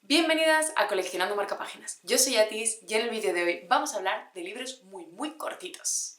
Bienvenidas a Coleccionando Marcapáginas. Yo soy Atis y en el vídeo de hoy vamos a hablar de libros muy cortitos.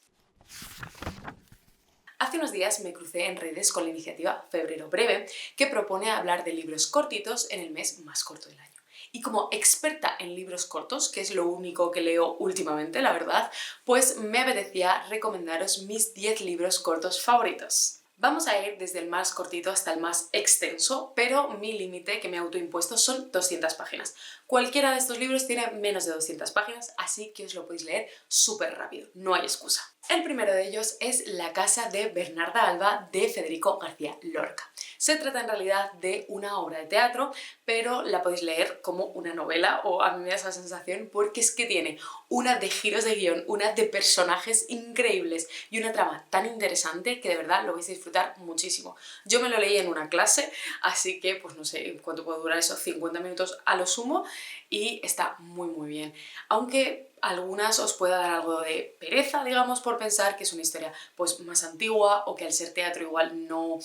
Hace unos días me crucé en redes con la iniciativa Febrero Breve, que propone hablar de libros cortitos en el mes más corto del año. Y como experta en libros cortos, que es lo único que leo últimamente, la verdad, pues me apetecía recomendaros mis 10 libros cortos favoritos. Vamos a ir desde el más cortito hasta el más extenso, pero mi límite que me he autoimpuesto son 200 páginas. Cualquiera de estos libros tiene menos de 200 páginas, así que os lo podéis leer súper rápido, no hay excusa. El primero de ellos es La casa de Bernarda Alba de Federico García Lorca. Se trata en realidad de una obra de teatro, pero la podéis leer como una novela, o a mí me da esa sensación, porque es que tiene una de giros de guión, una de personajes increíbles y una trama tan interesante que de verdad lo vais a disfrutar muchísimo. Yo me lo leí en una clase, así que pues no sé cuánto puede durar eso, 50 minutos a lo sumo, y está muy bien. Aunque algunas os pueda dar algo de pereza, digamos, por pensar que es una historia pues más antigua o que al ser teatro igual no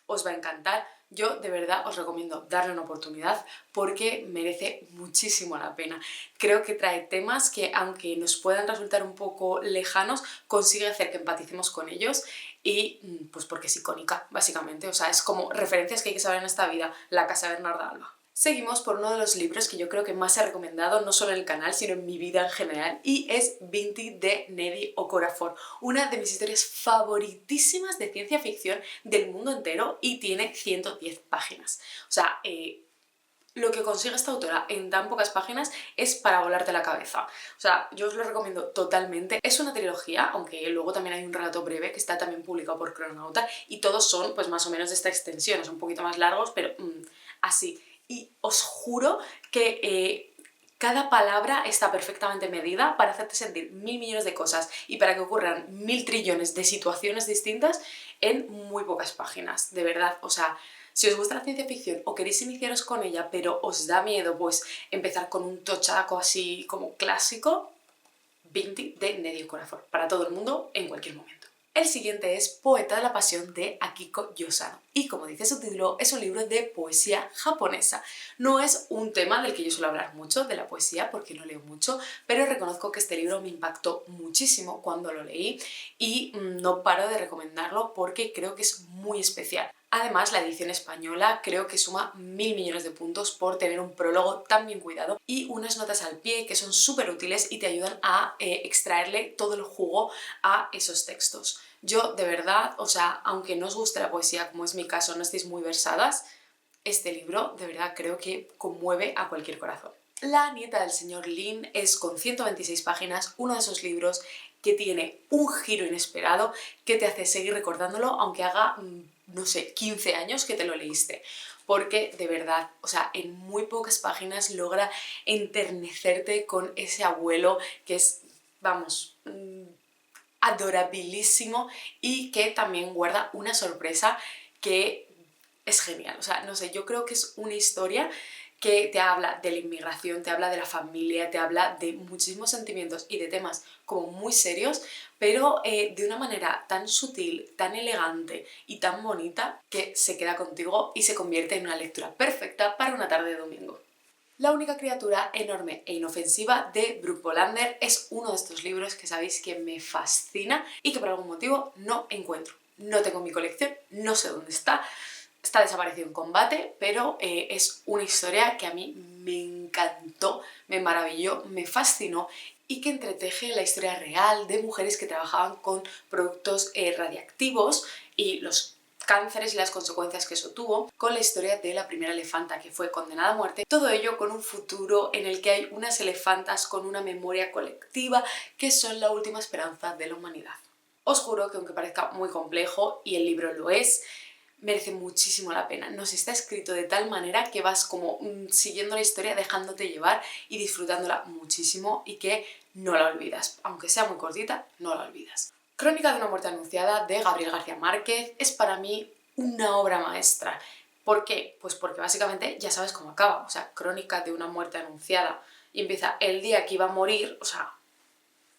os va a encantar, yo de verdad os recomiendo darle una oportunidad porque merece muchísimo la pena. Creo que trae temas que, aunque nos puedan resultar un poco lejanos, consigue hacer que empaticemos con ellos y pues porque es icónica, básicamente. O sea, es como referencias que hay que saber en esta vida, La casa de Bernarda Alba. Seguimos por uno de los libros que yo creo que más he recomendado, no solo en el canal, sino en mi vida en general, y es Vinti de Nnedi Okorafor, una de mis historias favoritísimas de ciencia ficción del mundo entero y tiene 110 páginas. O sea, lo que consigue esta autora en tan pocas páginas es para volarte la cabeza. O sea, yo os lo recomiendo totalmente. Es una trilogía, aunque luego también hay un relato breve que está también publicado por Cronauta y todos son pues más o menos de esta extensión, son un poquito más largos, pero así. Y os juro que cada palabra está perfectamente medida para hacerte sentir mil millones de cosas y para que ocurran mil trillones de situaciones distintas en muy pocas páginas, de verdad. O sea, si os gusta la ciencia ficción o queréis iniciaros con ella, pero os da miedo pues empezar con un tochaco así como clásico, Vinti de Nnedi Okorafor, para todo el mundo en cualquier momento. El siguiente es Poeta de la Pasión de Akiko Yosano y, como dice su título, es un libro de poesía japonesa. No es un tema del que yo suelo hablar mucho, de la poesía, porque no leo mucho, pero reconozco que este libro me impactó muchísimo cuando lo leí y no paro de recomendarlo porque creo que es muy especial. Además, la edición española creo que suma mil millones de puntos por tener un prólogo tan bien cuidado y unas notas al pie que son súper útiles y te ayudan a extraerle todo el jugo a esos textos. Yo, de verdad, o sea, aunque no os guste la poesía, como es mi caso, no estéis muy versadas, este libro de verdad creo que conmueve a cualquier corazón. La nieta del señor Lin es, con 126 páginas, uno de esos libros que tiene un giro inesperado que te hace seguir recordándolo aunque haga, no sé, 15 años que te lo leíste. Porque de verdad, o sea, en muy pocas páginas logra enternecerte con ese abuelo que es, vamos, adorabilísimo y que también guarda una sorpresa que es genial. O sea, no sé, yo creo que es una historia que te habla de la inmigración, te habla de la familia, te habla de muchísimos sentimientos y de temas como muy serios, pero de una manera tan sutil, tan elegante y tan bonita que se queda contigo y se convierte en una lectura perfecta para una tarde de domingo. La única criatura enorme e inofensiva de Brooke Bolander es uno de estos libros que sabéis que me fascina y que por algún motivo no encuentro. No tengo en mi colección, no sé dónde está desaparecido en combate, pero es una historia que a mí me encantó, me maravilló, me fascinó y que entreteje la historia real de mujeres que trabajaban con productos radiactivos y los cánceres y las consecuencias que eso tuvo, con la historia de la primera elefanta que fue condenada a muerte, todo ello con un futuro en el que hay unas elefantas con una memoria colectiva que son la última esperanza de la humanidad. Os juro que aunque parezca muy complejo, y el libro lo es, merece muchísimo la pena. Nos está escrito de tal manera que vas como siguiendo la historia, dejándote llevar y disfrutándola muchísimo y que no la olvidas. Aunque sea muy cortita, no la olvidas. Crónica de una muerte anunciada de Gabriel García Márquez es para mí una obra maestra. ¿Por qué? Pues porque básicamente ya sabes cómo acaba. O sea, crónica de una muerte anunciada y empieza el día que iba a morir, o sea,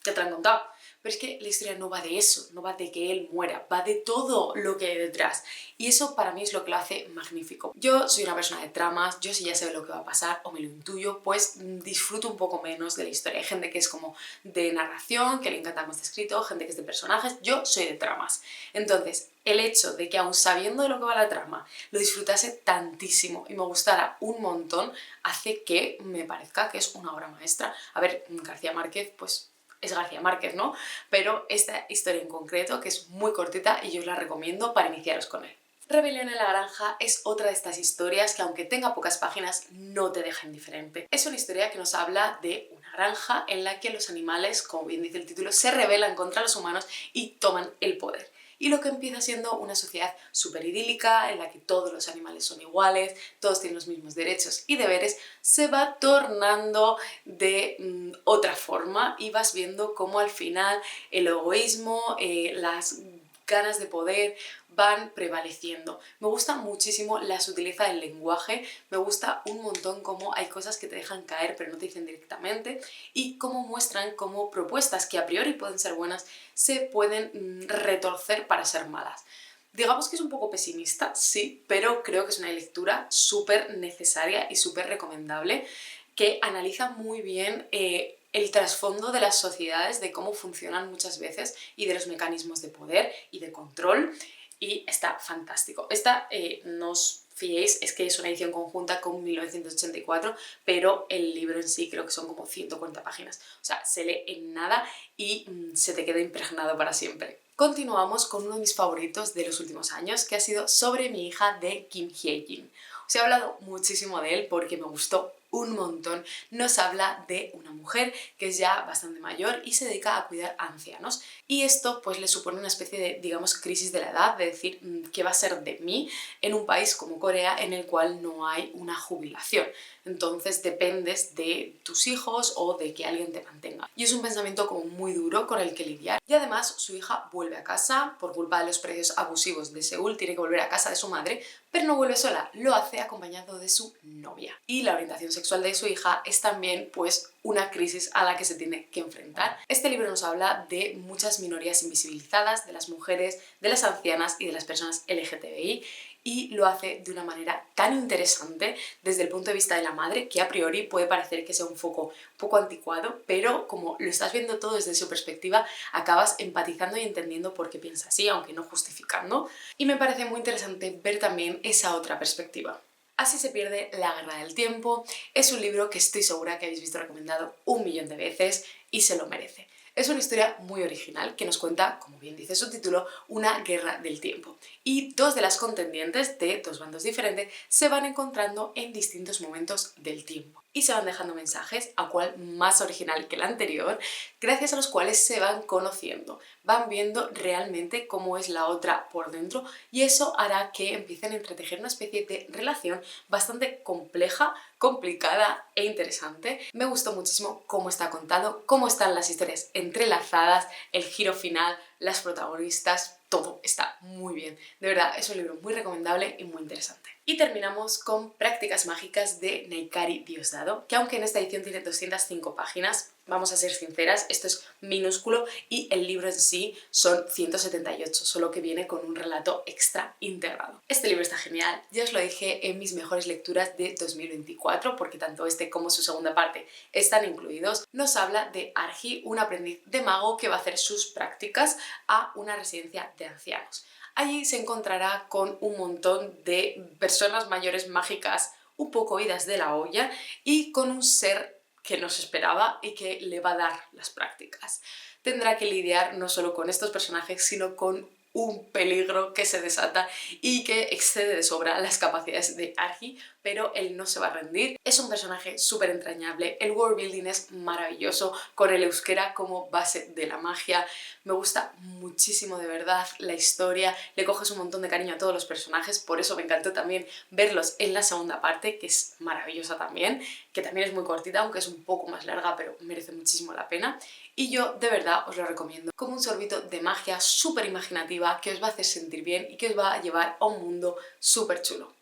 ya te lo han contado. Pero es que la historia no va de eso, no va de que él muera, va de todo lo que hay detrás. Y eso para mí es lo que lo hace magnífico. Yo soy una persona de tramas, yo si ya sé lo que va a pasar o me lo intuyo, pues disfruto un poco menos de la historia. Hay gente que es como de narración, que le encanta más escrito, gente que es de personajes, yo soy de tramas. Entonces, el hecho de que aun sabiendo de lo que va la trama, lo disfrutase tantísimo y me gustara un montón, hace que me parezca que es una obra maestra. A ver, García Márquez, pues es García Márquez, ¿no? Pero esta historia en concreto, que es muy cortita y yo os la recomiendo para iniciaros con él. Rebelión en la granja es otra de estas historias que, aunque tenga pocas páginas, no te deja indiferente. Es una historia que nos habla de una granja en la que los animales, como bien dice el título, se rebelan contra los humanos y toman el poder. Y lo que empieza siendo una sociedad súper idílica, en la que todos los animales son iguales, todos tienen los mismos derechos y deberes, se va tornando de otra forma y vas viendo cómo al final el egoísmo, las ganas de poder van prevaleciendo. Me gusta muchísimo la sutileza del lenguaje, me gusta un montón cómo hay cosas que te dejan caer pero no te dicen directamente y cómo muestran cómo propuestas que a priori pueden ser buenas se pueden retorcer para ser malas. Digamos que es un poco pesimista, sí, pero creo que es una lectura súper necesaria y súper recomendable que analiza muy bien el trasfondo de las sociedades, de cómo funcionan muchas veces y de los mecanismos de poder y de control, y está fantástico. Esta, no os fiéis, es que es una edición conjunta con 1984, pero el libro en sí creo que son como 140 páginas. O sea, se lee en nada y se te queda impregnado para siempre. Continuamos con uno de mis favoritos de los últimos años, que ha sido Sobre mi hija, de Kim Hye-jin. Os he hablado muchísimo de él porque me gustó un montón. Nos habla de una mujer que es ya bastante mayor y se dedica a cuidar a ancianos. Y esto pues le supone una especie de, digamos, crisis de la edad, de decir, ¿qué va a ser de mí en un país como Corea en el cual no hay una jubilación? Entonces dependes de tus hijos o de que alguien te mantenga. Y es un pensamiento como muy duro con el que lidiar. Y además su hija vuelve a casa por culpa de los precios abusivos de Seúl, tiene que volver a casa de su madre, pero no vuelve sola, lo hace acompañado de su novia. Y la orientación sexual de su hija es también pues una crisis a la que se tiene que enfrentar. Este libro nos habla de muchas minorías invisibilizadas, de las mujeres, de las ancianas y de las personas LGTBI, y lo hace de una manera tan interesante desde el punto de vista de la madre, que a priori puede parecer que sea un foco poco anticuado, pero como lo estás viendo todo desde su perspectiva, acabas empatizando y entendiendo por qué piensa así, aunque no justificando, y me parece muy interesante ver también esa otra perspectiva. Así se pierde la guerra del tiempo. Es un libro que estoy segura que habéis visto recomendado 1.000.000 de veces y se lo merece. Es una historia muy original que nos cuenta, como bien dice su título, una guerra del tiempo. Y dos de las contendientes de dos bandos diferentes se van encontrando en distintos momentos del tiempo. Y se van dejando mensajes, a cual más original que el anterior, gracias a los cuales se van conociendo, van viendo realmente cómo es la otra por dentro, y eso hará que empiecen a entretejer una especie de relación bastante compleja, complicada e interesante. Me gustó muchísimo cómo está contado, cómo están las historias entrelazadas, el giro final, las protagonistas, todo está muy bien. De verdad, es un libro muy recomendable y muy interesante. Y terminamos con Prácticas mágicas, de Neikari Diosdado, que aunque en esta edición tiene 205 páginas, vamos a ser sinceras, esto es minúsculo y el libro en sí son 178, solo que viene con un relato extra integrado. Este libro está genial, ya os lo dije en mis mejores lecturas de 2024, porque tanto este como su segunda parte están incluidos. Nos habla de Arji, un aprendiz de mago que va a hacer sus prácticas a una residencia de ancianos. Allí se encontrará con un montón de personas mayores mágicas un poco idas de la olla y con un ser que no se esperaba y que le va a dar las prácticas. Tendrá que lidiar no solo con estos personajes, sino con un peligro que se desata y que excede de sobra las capacidades de Arji, pero él no se va a rendir. Es un personaje súper entrañable, el world building es maravilloso, con el euskera como base de la magia. Me gusta muchísimo, de verdad, la historia, le coges un montón de cariño a todos los personajes, por eso me encantó también verlos en la segunda parte, que es maravillosa también, que también es muy cortita, aunque es un poco más larga, pero merece muchísimo la pena. Y yo de verdad os lo recomiendo como un sorbito de magia súper imaginativa que os va a hacer sentir bien y que os va a llevar a un mundo súper chulo.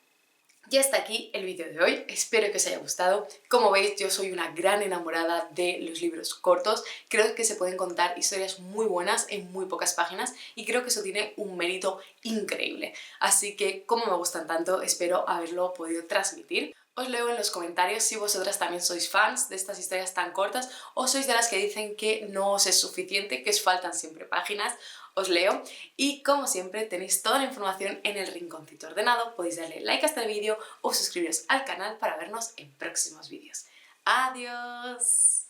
Y hasta aquí el vídeo de hoy, espero que os haya gustado. Como veis, yo soy una gran enamorada de los libros cortos, creo que se pueden contar historias muy buenas en muy pocas páginas y creo que eso tiene un mérito increíble. Así que, como me gustan tanto, espero haberlo podido transmitir. Os leo en los comentarios si vosotras también sois fans de estas historias tan cortas o sois de las que dicen que no os es suficiente, que os faltan siempre páginas. Os leo y como siempre tenéis toda la información en el rinconcito ordenado, podéis darle like a este vídeo o suscribiros al canal para vernos en próximos vídeos. ¡Adiós!